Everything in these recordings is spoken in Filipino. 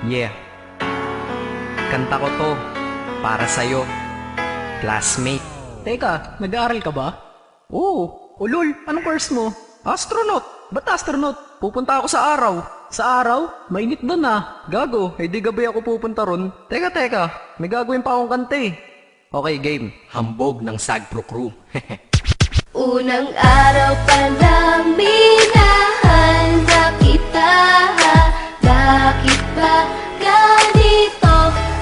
Yeah, kanta ko to para sa'yo, classmate. Teka, nag-aaral ka ba? Oo. Ulol, anong course mo? Astronaut. Ba't astronaut? Pupunta ako sa araw. Sa araw? Mainit doon ah. Gago, di gabi ako pupunta ron. Teka, may gagawin pa akong kanta eh. Okay, game. Hambog ng Sagpro Crew. Unang araw pa lang minahal na kita. Bakit ba ganito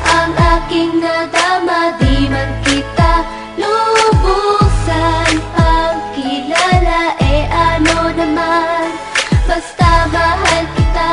ang aking nadama? Di man kita lubusan ang kilala. Ano naman, basta mahal kita.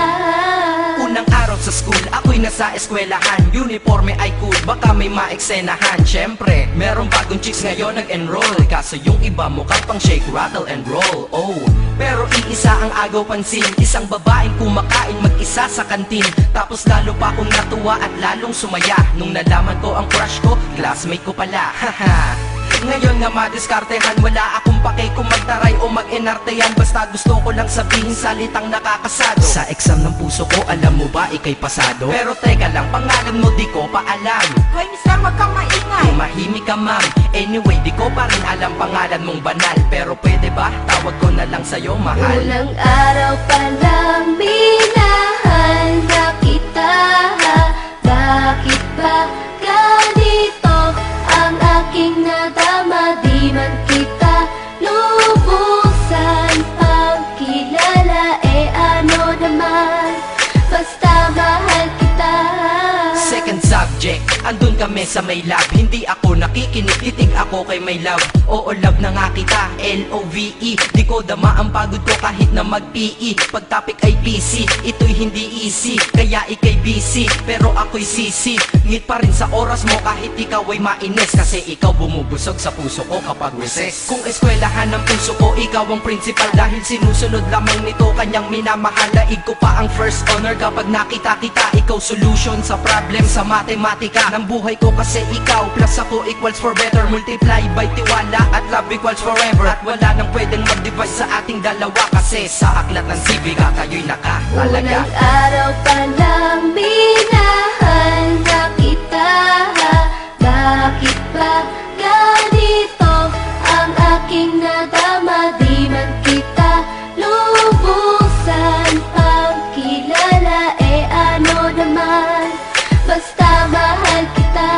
Unang araw sa school, ako'y nasa eskwelahan. Uniforme ay cool, baka may maeksenahan. Syempre, merong bagong chicks ngayon nag-enroll. Kaso yung iba mukhang pang shake, rattle and roll. Oh, pero iisa ang agaw pansin. Isang babaeng kumakain mag-isa sa kantin. Tapos lalo pa akong natuwa at lalong sumaya nung nalaman ko ang crush ko, classmate ko pala. Haha. Ngayon nga madiskartehan, wala akong pake kung magtaray o mag-enartehan. Basta gusto ko lang sabihin salitang nakakasado. Sa exam ng puso ko, alam mo ba ikay pasado? Pero teka lang, pangalan mo di ko pa alam. Hoy mister, wag kang maingay. Tumahimik ka ma'am. Anyway, di ko pa rin alam pangalan mong banal. Pero pwede ba, tawag ko na lang sa'yo mahal. Unang araw pa lang minahal na kita. Bakit ba ganito ang aking nadama? Di man kita lubusan ang kilala. Ano naman, basta mahal kita. Second subject, andun kami sa may lab. Hindi ako nakikinig, titig ako kay may love. Oo, love na nga kita, L-O-V-E. Di ko dama ang pagod ko kahit na mag-PE. Pag topic ay PC, ito'y hindi easy. Kaya ikay busy, pero ako'y sisi. Ngit pa rin sa oras mo kahit ikaw ay mainis. Kasi ikaw bumubusog sa puso ko kapag recess. Kung eskwelahan ng puso ko, ikaw ang principal. Dahil sinusunod lamang nito kanyang minamahal. Daig ko pa ang first honor kapag nakita kita. Ikaw solution sa problem sa matematika ng buhay ko. Kasi ikaw plus ako equals for better. Multiply by tiwala at love equals forever. At wala nang pwedeng mag-divide sa ating dalawa. Kasi sa aklat ng sibika tayo'y nakatalaga. Unang araw pa lang minahal na kita. Bakit ba ganito ang aking nadama? Di man kita lubusan ang kilala. Ano naman, basta mahal kita.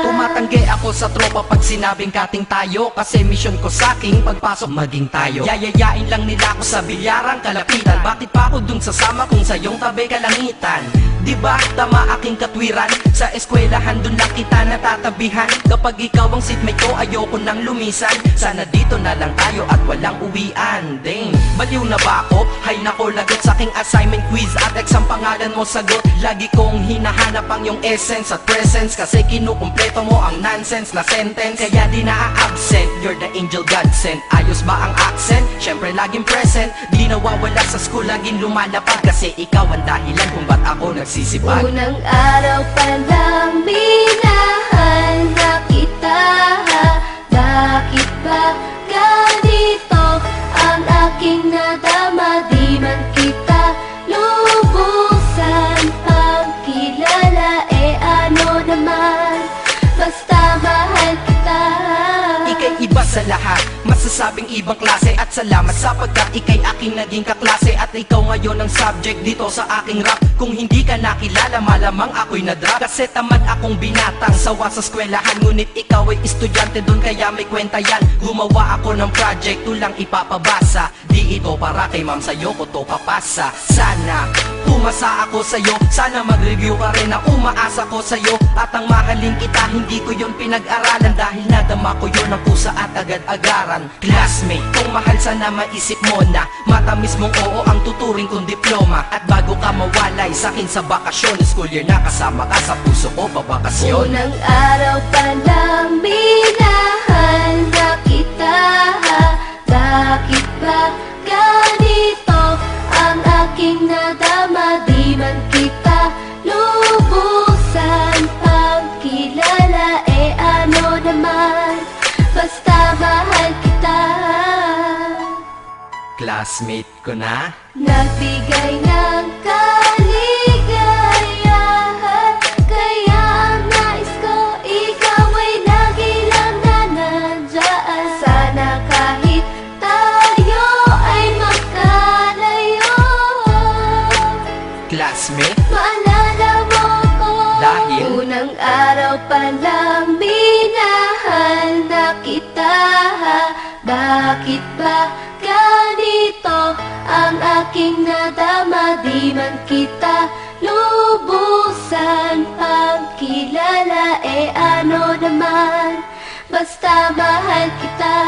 Tumatanggi ako sa tropa pag sinabing kating tayo. Kasi mission ko sa aking pagpasok maging tayo. Yayayain lang nila ako sa bilyarang kalapitan. Bakit pa ako dun sasama kung sa iyong tabi kalangitan? Diba tama aking katwiran? Sa eskwelahan dun lang kita natatabihan. Kapag ikaw ang seatmate ko, ayoko nang lumisan. Sana dito na lang tayo at walang uwian. Dang, baliw na ba ako? Hay nako, lagot sa aking assignment quiz at exam pangalan mo sagot. Lagi kong hinahanap ang iyong essence at presence. Kasi kinukumpleto mo ang nonsense na sentence. Kaya di na-absent, you're the angel God sent. Ayos ba ang accent? Syempre laging present. Di nawawala sa school, laging lumalapag. Kasi ikaw ang dahilan kung ba't ako nagsisipag. Unang araw pa lang minahal na kita. Bakit ba ganito ang aking nadama? Di man kita lubusan ang kilala. Ano naman, basta mahal kita. Ika'y iba sa lahat, masasabing ibang klase. At salamat sapagkat ika'y aking naging kaklase. At ikaw ngayon ang subject dito sa aking rap. Kung hindi ka nakilala, malamang ako'y na-drop. Kasi tamad akong binatang sawa sa eskwelahan. Ngunit ikaw ay estudyante dun, kaya may kwenta yan. Gumawa ako ng project, tulang ipapabasa. Di ito para kay ma'am, sa'yo ko to papasa. Sana pumasa ako sa'yo, sana mag-review ka rin na umaasa ko sa'yo. At ang mahalin kita, hindi ko yun pinag-aralan. Dahil nadama ko yun ang pusa at agad-agaran. Classmate, kung mahal sana maisip mo na matamis mong oo ang tuturing kong diploma. At bago ka mawalay sa'kin sa bakasyon, school year na kasama ka sa puso ko babakasyon. Unang araw pa lang minahal na kita. Bakit ba ganito ang aking nadama? Di man kita lubusan ang kilala. Ano naman, basta mahal kita. Classmate ko na. Nagbigay ng kaligayahan. palang minahal na kita. Bakit ba ganito ang aking nadama? Di man kita lubusan pagkilala, ano naman, basta mahal kita.